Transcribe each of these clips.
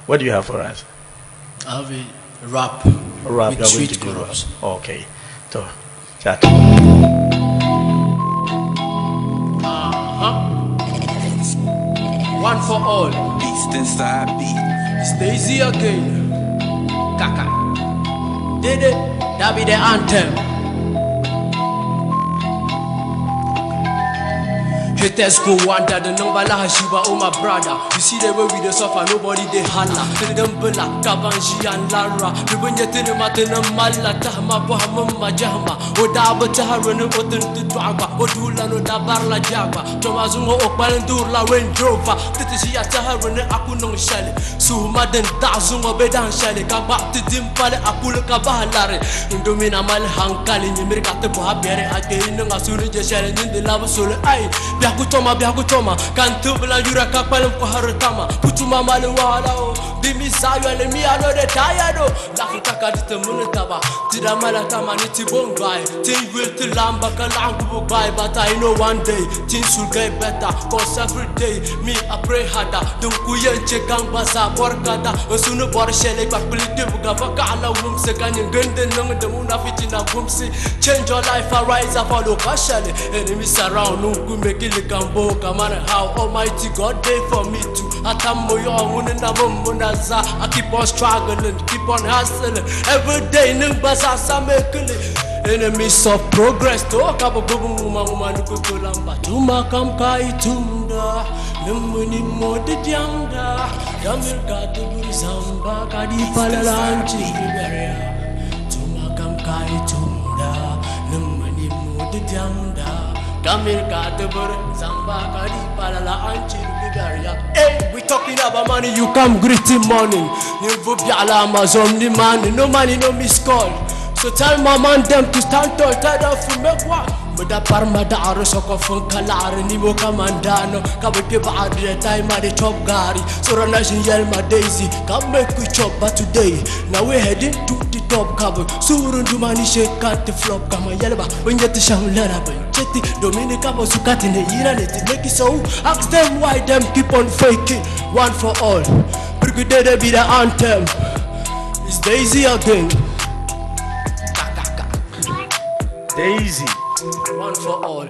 What do you have for us? I have a rap. A rap. With You're going sweet to do rap. chorus. Okay. So, chat. One for all. Beast inside beat. It's Daisy again. Kaka. Did it? That be the anthem. Haters go wonder the number la Shiba, oh my brother. You see the way we dey suffer, nobody dey holla. Tell them bella, Kabanji and Lara. Ribunye tene matene mala tahma bohama majahma. Oda batahara no oten to dwagba. Odula no da barla jagba. Tomazungo okbalendur la Range Rover. Titi ya tahara ne akuno shale. Sumaden dazungo bedan shale. Kabak to dimpale apul kabahalare. Indomina mal hankali nyimirka te bohabere ate inga suru je shale nindi lava solo ay. Biakutoma kantubla yura kapalem ko harutama putuma malwala o bimi sayo le mi alo de tayado la futaka ditemune taba tida malatama ni tibongai tin will to lamba kalangu bai but I know one day things will get better cause every day me I pray harder dum kuyenche gamba sa borkada osunu borshele bakuli buga vakala umse kanyen gende nang de muna fitina gumsi change your life arise up follow kashale enemies surround no make it Gambo, come on, how Almighty God day for me too. Atamoyo, Munaza, I keep on struggling, keep on hustling. Every day, Nimbasa, Samekili. Enemies of progress, talk about woman, Kutulamba. Tuma kam kai tunda, Limuni modi diamda, Damil Gatu Zamba, Kadi Palalanchi, Tuma kam kai tunda, Limuni modi diamda. Hey, we talking about money, you come greeting money. You will be Amazon, the money, no money, no missed call. So tell my man them to stand tall, tell them to make one. But the parma da arosoko fun kalare ni mo kamandano kabeke ba adre time at the top gari so ranashin yell my Daisy come make we chop but today now we heading to the top cover surun do money shake cut the flop kama yelba when you sham lera ben cheti dominica bosukati ne ira let make it so ask them why them keep on faking one for all brigade be the anthem it's Daisy again Daisy. One for all.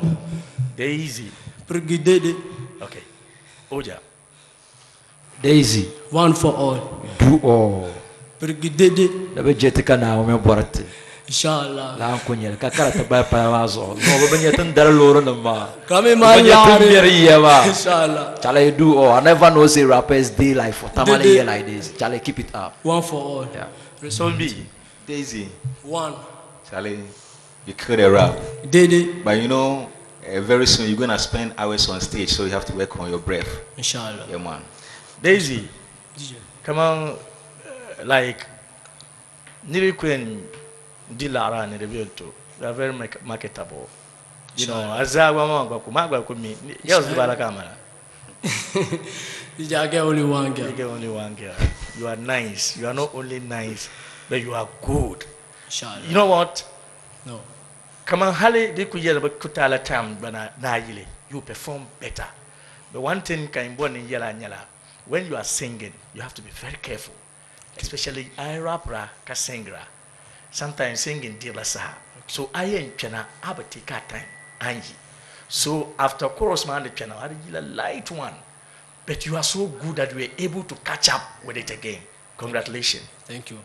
Daisy. Brigade. Okay. Oja. Daisy. One for all. Do all. Brigade. Labe jetika na ome borate. Inshallah. La kunyel kakara tabay pa mazo. No be nyetan dar loro na ma. Kami malare. Inshallah. Chale do all. I never know say rappers dey like for tamale here like this. Chale keep it up. One for all. Yeah. So be Daisy. One. Charlie, you could a rap. Did it. But you know, very soon you're gonna spend hours on stage, so you have to work on your breath. Inshallah. Yeah, man. Daisy. DJ. Come on, like Niri Queen Dilara and the too. They are very marketable. You know, as I want to go, me. Yes, the camera. DJ, I get only one girl. You get only one girl. You are nice. You are not only nice, but you are good. Inshallah. You know what? No. Come on, Hale, they could yell about Kutala Tam, but you perform better. But one thing can born in Yala Nyala, when you are singing, you have to be very careful. Especially I rapra kasengra. Sometimes singing dilasa. So I ain't chana abatika time anji. So after chorus man the channel, I did a light one. But you are so good that we are able to catch up with it again. Congratulations. Thank you.